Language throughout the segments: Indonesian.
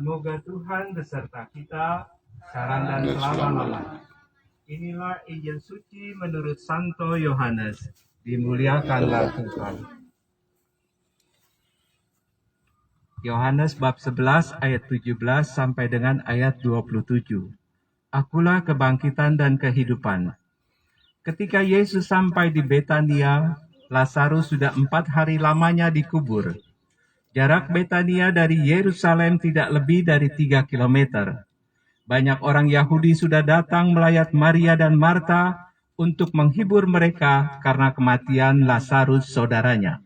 Semoga Tuhan beserta kita sekarang dan selama-lamanya. Inilah Injil suci menurut Santo Yohanes. Dimuliakanlah Tuhan. Yohanes bab 11 ayat 17 sampai dengan ayat 27. Akulah kebangkitan dan kehidupan. Ketika Yesus sampai di Betania, Lazarus sudah 4 hari lamanya dikubur. Jarak Betania dari Yerusalem tidak lebih dari 3 kilometer. Banyak orang Yahudi sudah datang melayat Maria dan Marta untuk menghibur mereka karena kematian Lazarus saudaranya.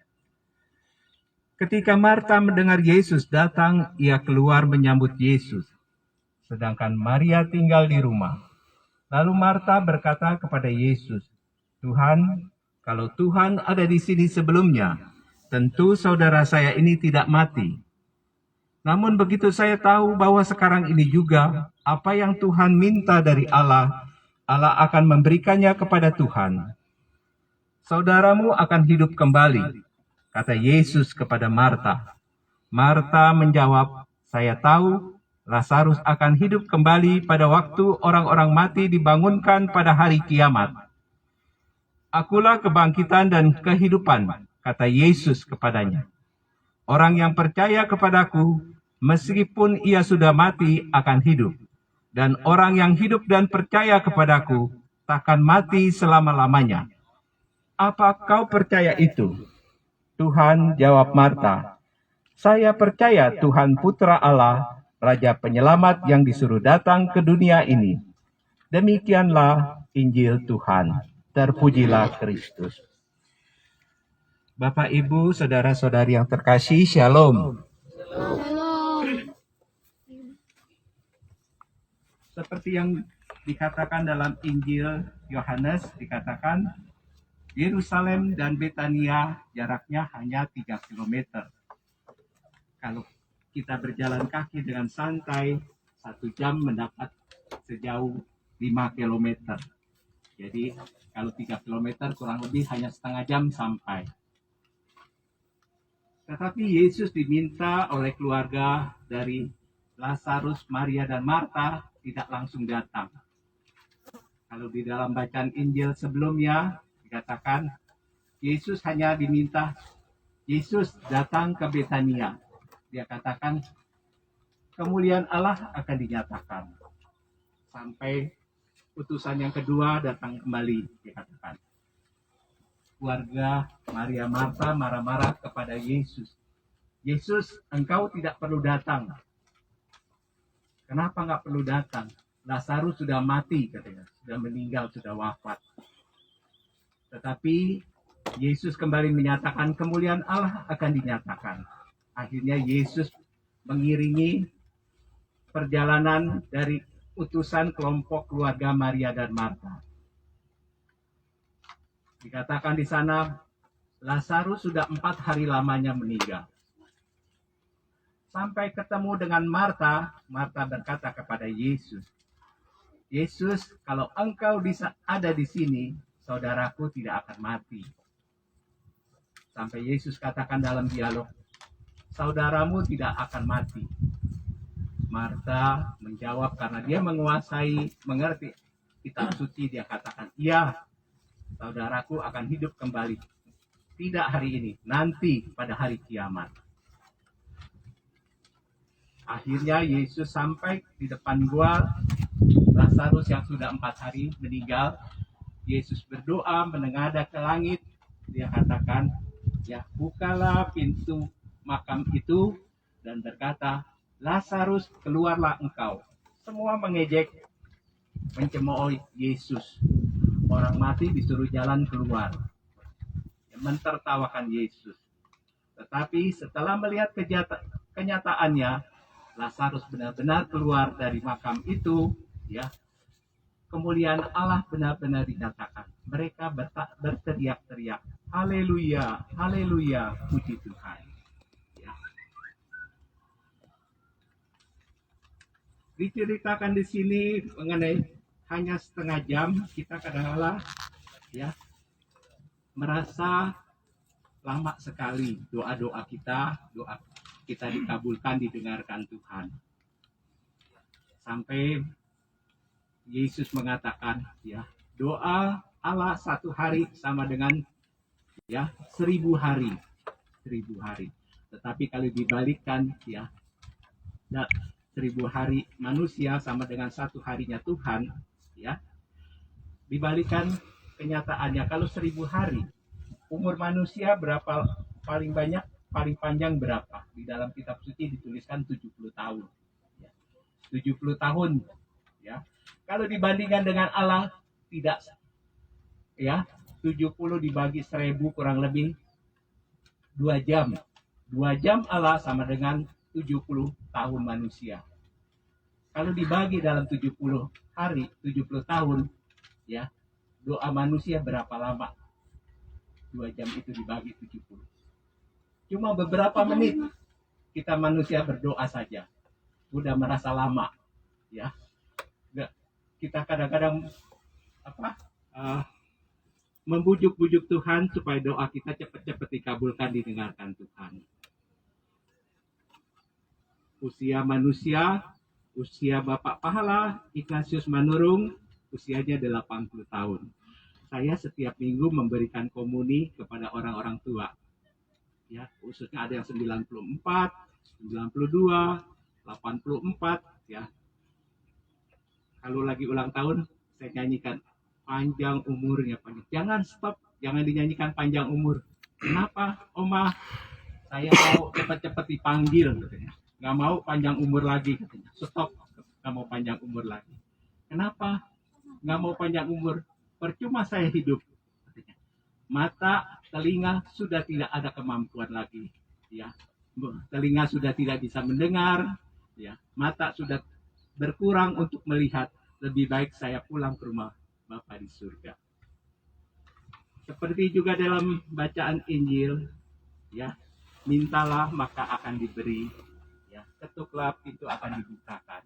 Ketika Marta mendengar Yesus datang, ia keluar menyambut Yesus, sedangkan Maria tinggal di rumah. Lalu Marta berkata kepada Yesus, "Tuhan, kalau Tuhan ada di sini sebelumnya, tentu saudara saya ini tidak mati. Namun begitu saya tahu bahwa sekarang ini juga apa yang Tuhan minta dari Allah, Allah akan memberikannya kepada Tuhan. Saudaramu akan hidup kembali," kata Yesus kepada Marta. Marta menjawab, "Saya tahu Lazarus akan hidup kembali pada waktu orang-orang mati dibangunkan pada hari kiamat." "Akulah kebangkitan dan kehidupan," kata Yesus kepadanya. "Orang yang percaya kepadaku, meskipun ia sudah mati, akan hidup. Dan orang yang hidup dan percaya kepadaku, takkan mati selama-lamanya. Apa kau percaya itu?" "Tuhan," jawab Marta, "saya percaya Tuhan Putra Allah, Raja Penyelamat yang disuruh datang ke dunia ini." Demikianlah Injil Tuhan. Terpujilah Kristus. Bapak, Ibu, saudara-saudari yang terkasih, Shalom. Seperti yang dikatakan dalam Injil Yohanes, dikatakan Yerusalem dan Betania jaraknya hanya 3 kilometer. Kalau kita berjalan kaki dengan santai, 1 jam mendapat sejauh 5 kilometer. Jadi kalau 3 kilometer kurang lebih hanya setengah jam sampai. Tetapi Yesus diminta oleh keluarga dari Lazarus, Maria, dan Marta tidak langsung datang. Kalau di dalam bacaan Injil sebelumnya dikatakan Yesus hanya diminta Yesus datang ke Betania. Dia katakan kemuliaan Allah akan dinyatakan. Sampai utusan yang kedua datang kembali, dikatakan. Keluarga Maria Marta marah-marah kepada Yesus. "Yesus, engkau tidak perlu datang." "Kenapa nggak perlu datang? Lazarus sudah mati," katanya. "Sudah meninggal, sudah wafat." Tetapi Yesus kembali menyatakan kemuliaan Allah akan dinyatakan. Akhirnya Yesus mengiringi perjalanan dari utusan kelompok keluarga Maria dan Marta. Dikatakan di sana, Lazarus sudah 4 hari lamanya meninggal. Sampai ketemu dengan Marta, Marta berkata kepada Yesus, "Yesus, kalau engkau bisa ada di sini, saudaraku tidak akan mati." Sampai Yesus katakan dalam dialog, "Saudaramu tidak akan mati." Marta menjawab karena dia mengerti kitab suci, dia katakan, "Iya, saudaraku akan hidup kembali. Tidak hari ini, nanti pada hari kiamat." Akhirnya Yesus sampai di depan gua Lazarus yang sudah 4 hari meninggal. Yesus berdoa menengadah ke langit. Dia katakan, "Ya, bukalah pintu makam itu," dan berkata, "Lazarus, keluarlah engkau." Semua mengejek, mencemooh Yesus. Orang mati disuruh jalan keluar, mentertawakan Yesus. Tetapi setelah melihat kenyataannya, Lazarus benar-benar keluar dari makam itu, ya, kemuliaan Allah benar-benar dinyatakan. Mereka berteriak-teriak, "Haleluya, haleluya, puji Tuhan." Ya. Diceritakan di sini mengenai hanya setengah jam, kita kadang-kala ya merasa lama sekali doa-doa kita dikabulkan, didengarkan Tuhan. sampai Yesus mengatakan, ya, doa Allah satu hari sama dengan, ya, 1000 hari, 1000 hari. Tetapi kalau dibalikkan, ya, 1000 hari manusia sama dengan satu harinya Tuhan, ya, dibalikan kenyataannya. Kalau 1000 hari, umur manusia berapa paling banyak, paling panjang berapa? Di dalam kitab suci dituliskan 70 tahun. Ya. 70 tahun, ya. Kalau dibandingkan dengan Allah, tidak, ya, 70 dibagi 1000 kurang lebih 2 jam. 2 jam Allah sama dengan 70 tahun manusia. Kalau dibagi dalam 70 hari, 70 tahun, ya, doa manusia berapa lama? 2 jam itu dibagi 70. Cuma beberapa menit kita manusia berdoa saja. Udah merasa lama, ya. Kita kadang-kadang membujuk-bujuk Tuhan supaya doa kita cepat-cepat dikabulkan, didengarkan Tuhan. Usia manusia, usia Bapak Pahala Ignatius Manurung, usianya 80 tahun. Saya setiap minggu memberikan komuni kepada orang-orang tua. Ya, khususnya ada yang 94, 92, 84, ya. Kalau lagi ulang tahun, saya nyanyikan panjang umurnya, panjang. Jangan stop, jangan dinyanyikan panjang umur. Kenapa, Oma? Saya mau cepat-cepat dipanggil, katanya. Nggak mau panjang umur lagi, katanya. Stop, nggak mau panjang umur lagi. Kenapa? Nggak mau panjang umur. Percuma saya hidup, katanya. Mata, telinga sudah tidak ada kemampuan lagi, ya. Telinga sudah tidak bisa mendengar, ya. Mata sudah berkurang untuk melihat. Lebih baik saya pulang ke rumah Bapa di surga. Seperti juga dalam bacaan Injil, ya, mintalah maka akan diberi, ya, ketuklah pintu akan dibukakan.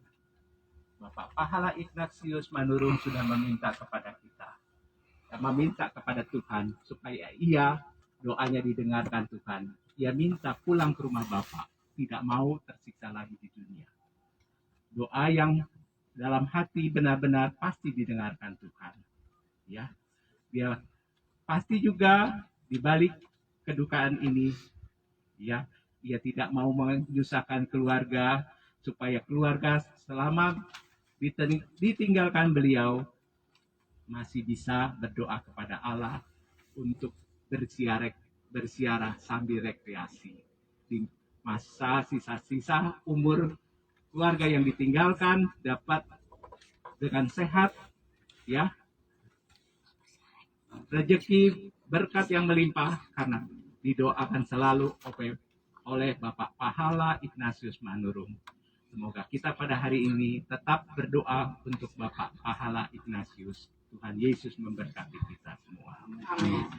Bapak Pahala Ignatius Manurung sudah meminta kepada kita, meminta kepada Tuhan supaya ia doanya didengarkan Tuhan. Ia minta pulang ke rumah Bapa, tidak mau tersiksa lagi di dunia. Doa yang dalam hati benar-benar pasti didengarkan Tuhan. Ya, dia pasti juga di balik kedukaan ini, ya, ia tidak mau menyusahkan keluarga supaya keluarga selama ditinggalkan beliau masih bisa berdoa kepada Allah untuk bersiarah sambil rekreasi di masa sisa-sisa umur keluarga yang ditinggalkan dapat dengan sehat, ya, rezeki berkat yang melimpah karena didoakan selalu oleh Bapak Pahala Ignatius Manurung. Semoga kita pada hari ini tetap berdoa untuk Bapak Pahala Ignatius. Tuhan Yesus memberkati kita semua. Amin.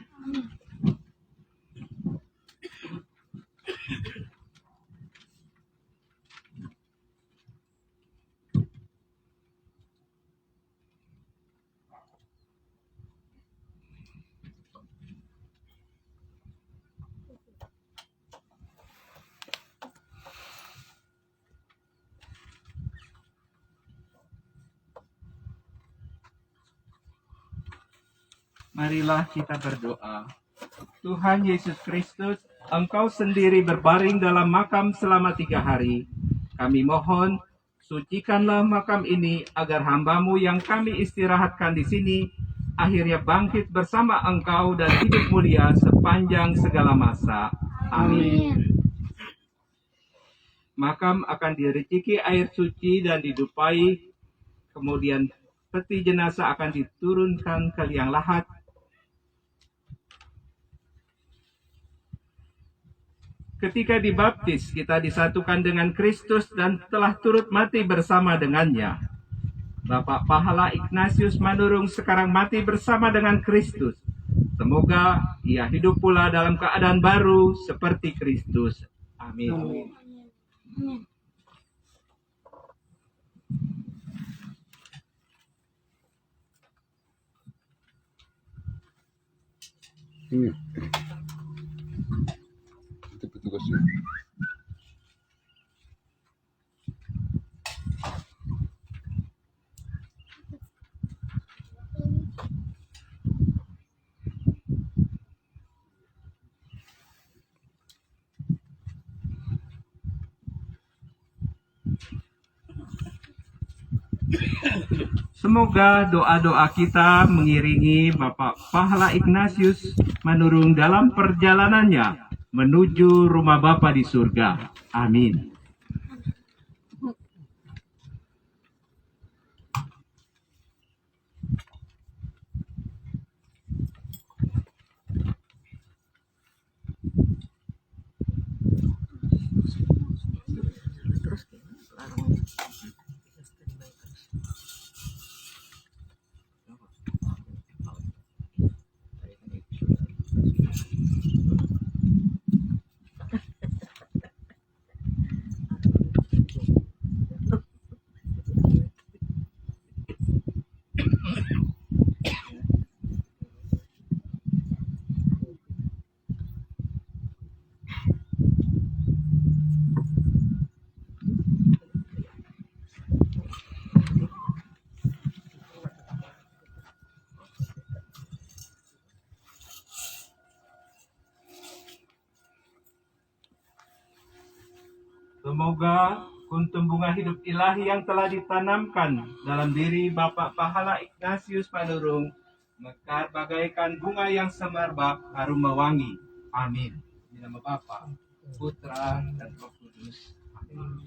Marilah kita berdoa. Tuhan Yesus Kristus, Engkau sendiri berbaring dalam makam selama 3 hari. Kami mohon, sucikanlah makam ini agar hamba-Mu yang kami istirahatkan di sini akhirnya bangkit bersama Engkau dan hidup mulia sepanjang segala masa. Amin. Makam akan diriciki air suci dan didupai, kemudian peti jenazah akan diturunkan ke liang lahat. Ketika dibaptis, kita disatukan dengan Kristus dan telah turut mati bersama dengannya. Bapak Pahala Ignatius Manurung sekarang mati bersama dengan Kristus. Semoga ia hidup pula dalam keadaan baru seperti Kristus. Amin. Amin. Itu petugas. Semoga doa-doa kita mengiringi Bapak Pahala Ignatius Manurung dalam perjalanannya menuju rumah Bapa di surga. Amin. Semoga kuntum bunga hidup ilahi yang telah ditanamkan dalam diri Bapak Pahala Ignatius Manurung mekar bagaikan bunga yang semerbak harum mewangi. Amin. Di nama Bapa, Putra, dan Roh Kudus. Amin.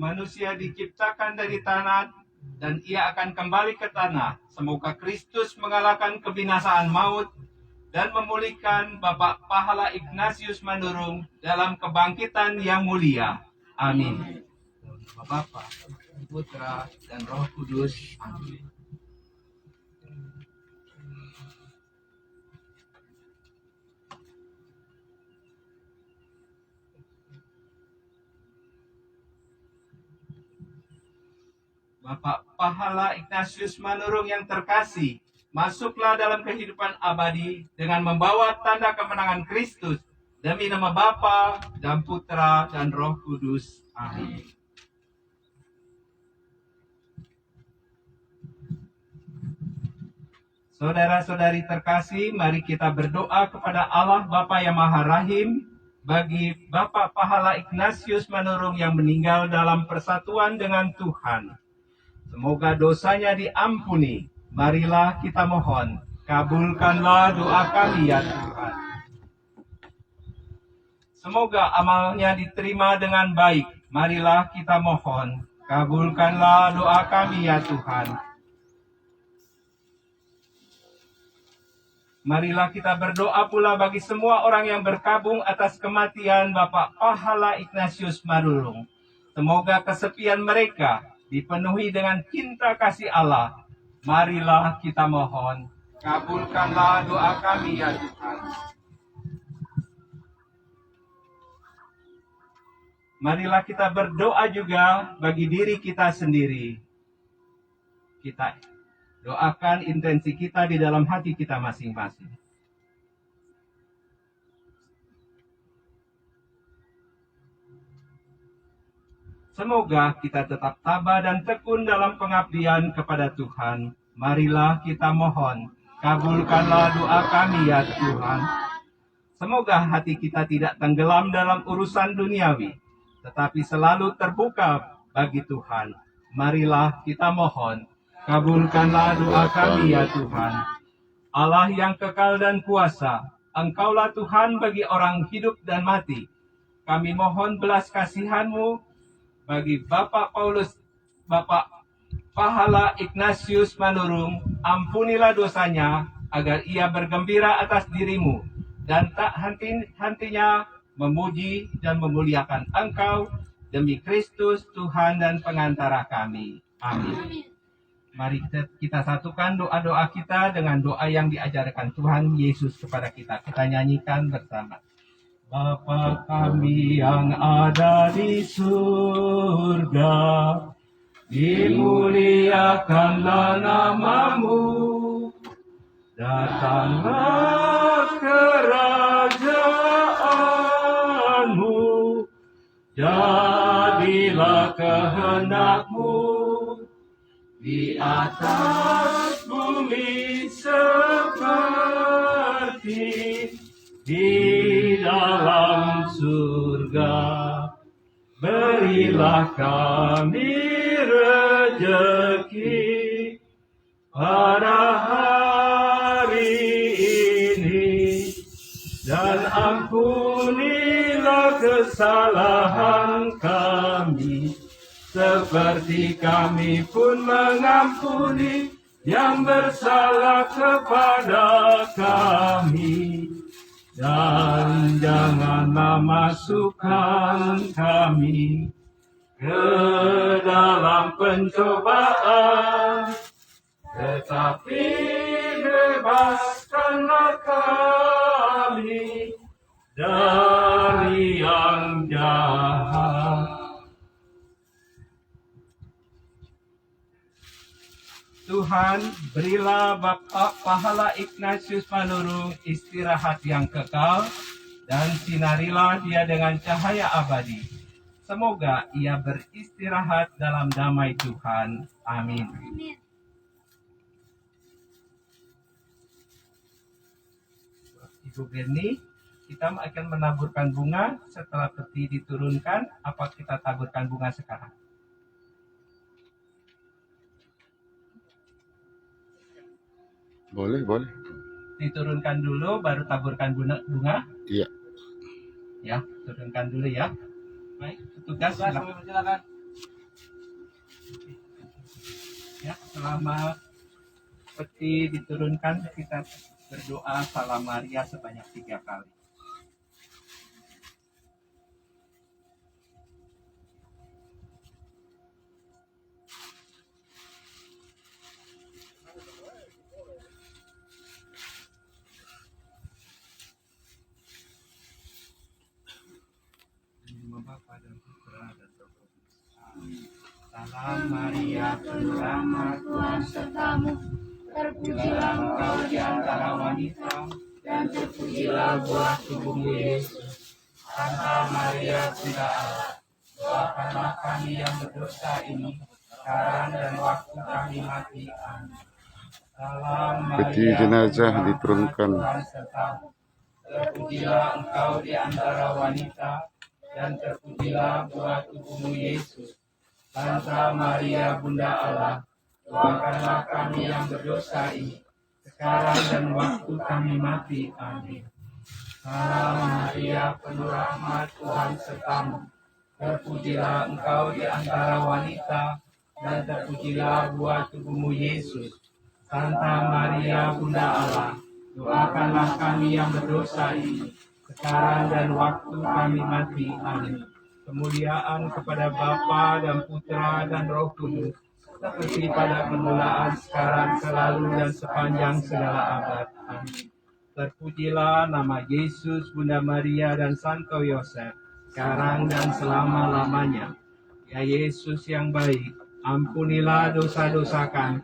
Manusia diciptakan dari tanah dan ia akan kembali ke tanah. Semoga Kristus mengalahkan kebinasaan maut dan memulihkan Bapak Pahala Ignatius Manurung dalam kebangkitan yang mulia. Amin. Dalam nama Bapa, Putra, dan Roh Kudus. Amin. Bapak Pahala Ignatius Manurung yang terkasih, masuklah dalam kehidupan abadi dengan membawa tanda kemenangan Kristus demi nama Bapa dan Putra dan Roh Kudus. Amin. Saudara-saudari terkasih, mari kita berdoa kepada Allah Bapa yang Maha Rahim bagi Bapak Pahala Ignatius Manurung yang meninggal dalam persatuan dengan Tuhan. Semoga dosanya diampuni. Marilah kita mohon, kabulkanlah doa kami ya Tuhan. Semoga amalnya diterima dengan baik. Marilah kita mohon, kabulkanlah doa kami ya Tuhan. Marilah kita berdoa pula bagi semua orang yang berkabung atas kematian Bapak Pahala Ignatius Manurung. Semoga kesepian mereka dipenuhi dengan cinta kasih Allah. Marilah kita mohon, kabulkanlah doa kami ya Tuhan. Marilah kita berdoa juga bagi diri kita sendiri. Kita doakan intensi kita di dalam hati kita masing-masing. Semoga kita tetap tabah dan tekun dalam pengabdian kepada Tuhan. Marilah kita mohon, kabulkanlah doa kami ya Tuhan. Semoga hati kita tidak tenggelam dalam urusan duniawi, tetapi selalu terbuka bagi Tuhan. Marilah kita mohon, kabulkanlah doa kami ya Tuhan. Allah yang kekal dan kuasa, Engkaulah Tuhan bagi orang hidup dan mati. Kami mohon belas kasihan-Mu bagi Bapak Pahala Ignatius Manurung. Ampunilah dosanya agar ia bergembira atas diri-Mu dan tak henti-hentinya memuji dan memuliakan Engkau demi Kristus Tuhan dan pengantara kami. Amin. Mari kita satukan doa-doa kita dengan doa yang diajarkan Tuhan Yesus kepada kita. Kita nyanyikan bersama. Bapa kami yang ada di surga, dimuliakanlah nama-Mu, datanglah kerajaan-Mu, jadilah kehendak-Mu di atas bumi seperti di dalam surga. Berilah kami rejeki pada hari ini, dan ampunilah kesalahan kami, seperti kami pun mengampuni yang bersalah kepada kami. Dan janganlah masukkan kami ke dalam pencobaan, tetapi bebaskanlah kami dari yang jahat. Tuhan, berilah Bapak Pahala Ignatius Manurung istirahat yang kekal, dan sinarilah dia dengan cahaya abadi. Semoga ia beristirahat dalam damai Tuhan. Amin. Ibu Berni, kita akan menaburkan bunga setelah peti diturunkan. Apa kita taburkan bunga sekarang? Boleh. Diturunkan dulu, baru taburkan bunga. Iya. Ya, turunkan dulu ya. Baik, petugas silakan. Ya, selama peti diturunkan, kita berdoa Salam Maria sebanyak 3 kali. Bapa dan Putra dan Roh Kudus. Salam Maria, penuh rahmat, Tuhan sertamu. Terpujilah engkau di antara wanita, dan terpujilah buah tubuhmu Yesus. Santa Maria, Bunda Allah, doakanlah kami yang berdosa ini, sekarang dan waktu kami mati. Amin. Salam Maria, Peti jenazah diturunkan. Tuhan sertamu. Terpujilah engkau di antara wanita, dan terpujilah buah tubuhmu Yesus. Santa Maria, Bunda Allah, doakanlah kami yang berdosa ini, sekarang dan waktu kami mati. Amin. Salam Maria, penuh rahmat, Tuhan sertamu. Terpujilah engkau di antara wanita, dan terpujilah buah tubuhmu Yesus. Santa Maria, Bunda Allah, doakanlah kami yang berdosa ini, sekarang dan waktu kami mati. Amin. Kemuliaan kepada Bapa dan Putra dan Roh Kudus, seperti pada permulaan, sekarang, selalu, dan sepanjang segala abad. Amin. Terpujilah nama Yesus, Bunda Maria, dan Santo Yosef, sekarang dan selama-lamanya. Ya Yesus yang baik, ampunilah dosa-dosa kami,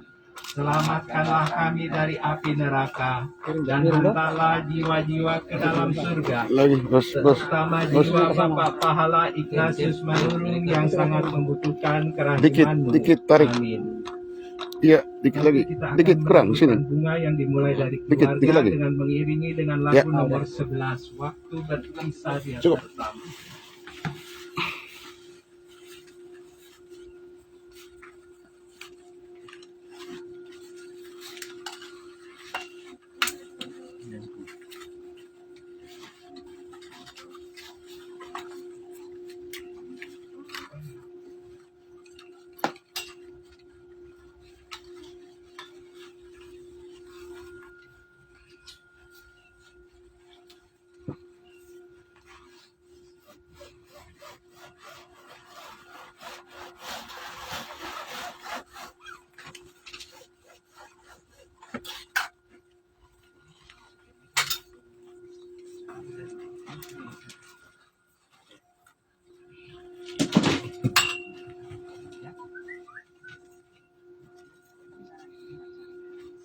selamatkanlah kami dari api neraka, dan hantarlah jiwa-jiwa ke dalam surga, terutama jiwa Bapak Pahala Ignatius Manurung yang sangat membutuhkan kerahimanmu. Dikit tarik. Amin. Iya, dikit lagi. Kita akan Dikit kurang sini. menaburkan bunga yang dimulai dari Dikit keluarga lagi. dengan mengiringi dengan lagu nomor 11, Waktu Berpisah Dia Cukup. Pertama.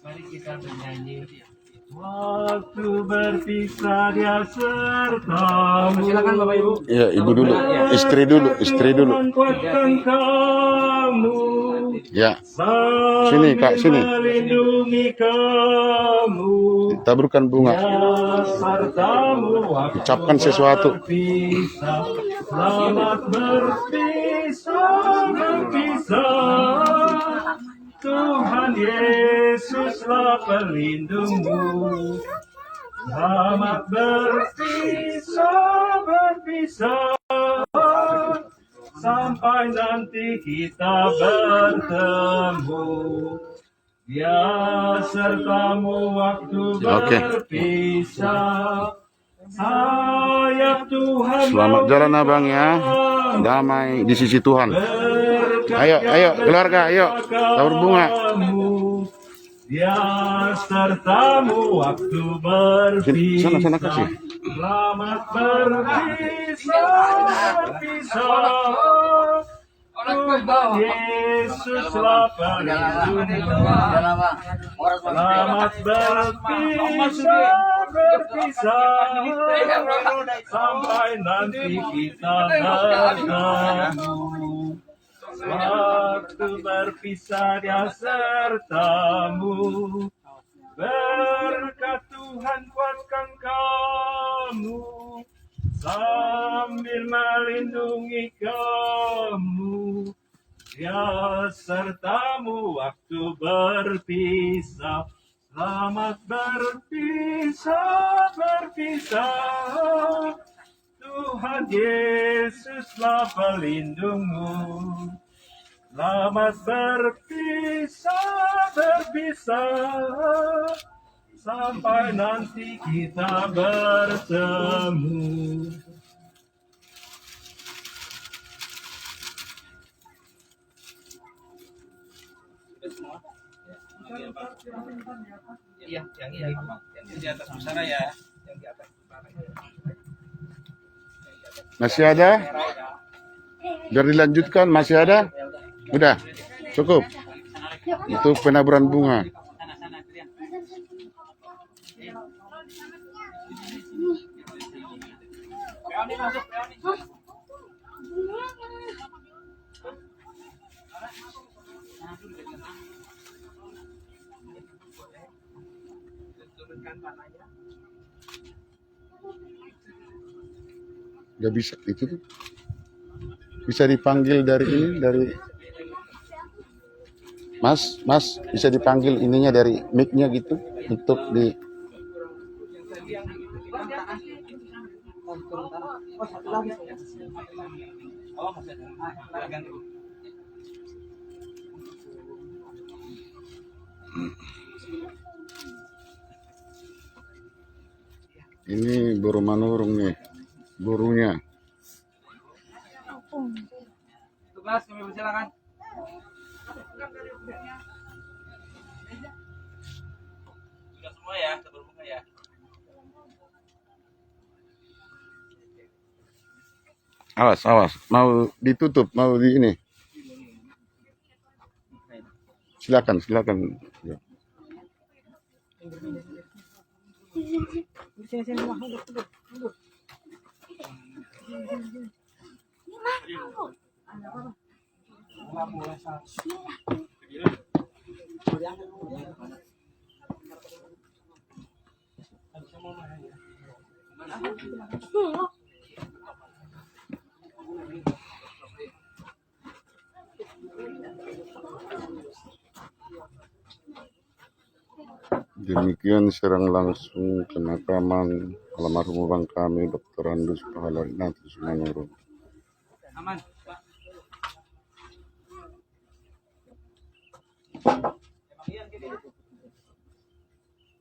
Mari kita bernyanyi. Waktu berpisah dia sertamu. Silakan Bapak Ibu. Iya, ibu dulu. Istri dulu. Kuatkan kamu Ya, sini Kak, sini. melindungi kamu. Taburkan bunga. Sertamu waktu Ucapkan sesuatu. berpisah. Selamat berpisah. Tuhan Yesuslah pelindungmu. Selamat berpisah. Sampai nanti kita bertemu. Dia sertamu waktu Oke. berpisah. Sayap Tuhan Selamat jalan abang ya. Damai di sisi Tuhan. Ayo, keluarga, ayo. Tabur bunga. Dia sertamu waktu berpisah. Sana kasih. Selamat berpisah. Tuhan Yesuslah pelindungmu. Selamat berpisah. Sampai nanti kita bertemu. Waktu berpisah dia sertamu. Berkat Tuhan kuatkan kamu. Sambil melindungi kamu. Dia sertamu waktu berpisah. Selamat berpisah. Tuhan Yesuslah pelindungmu. Selamat berpisah. Sampai nanti kita bertemu. Iya, yang ini yang di atas busana ya, yang di atas busana. Masih ada? Biar dilanjutkan, masih ada? Udah, cukup. Itu penaburan bunga. Gak bisa itu tuh. Bisa dipanggil dari ini, dari Mas, bisa dipanggil ininya dari mic-nya gitu untuk di ini burung manurung nih, burungnya. Tugas kami persilakan. Sudah semua ya, tabur bunga ya. Awas, mau ditutup, mau di ini. Silakan. Ya. Demikian serang langsung pemakaman almarhum abang kami Dr. Andus Pahala Ignatius Manurung. Aman, Pak.